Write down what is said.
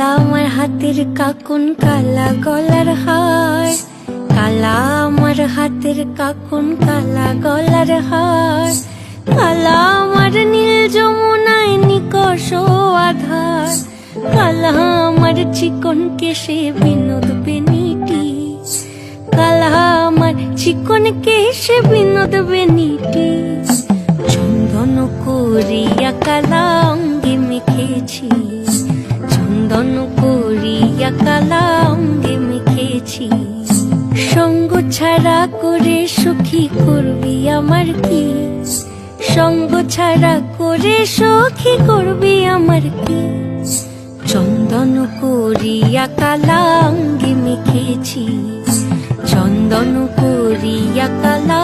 কালা আমার হাতের কাকুন কালা গলার হার, কালা আমার হাতের কাকুন কালা গলার হার, কালা আমার নীল যমুনায় নিকষ আধার, কালা আমার চিকন কেশে বিনোদ বেনিটি, কালা আমার চিকন কেশে বিনোদ বেনিটি। চন্দন করিয়া কালা অঙ্গে মেখেছি, চন্দন করিয়া কালা অঙ্গে মেখেছি। সঙ্গ ছাড়া করে সখী করবি আমার কি, সঙ্গ ছাড়া করে সখী করবি আমার কি। চন্দন করিয়া কালা অঙ্গে মেখেছি, চন্দন করিয়া কালা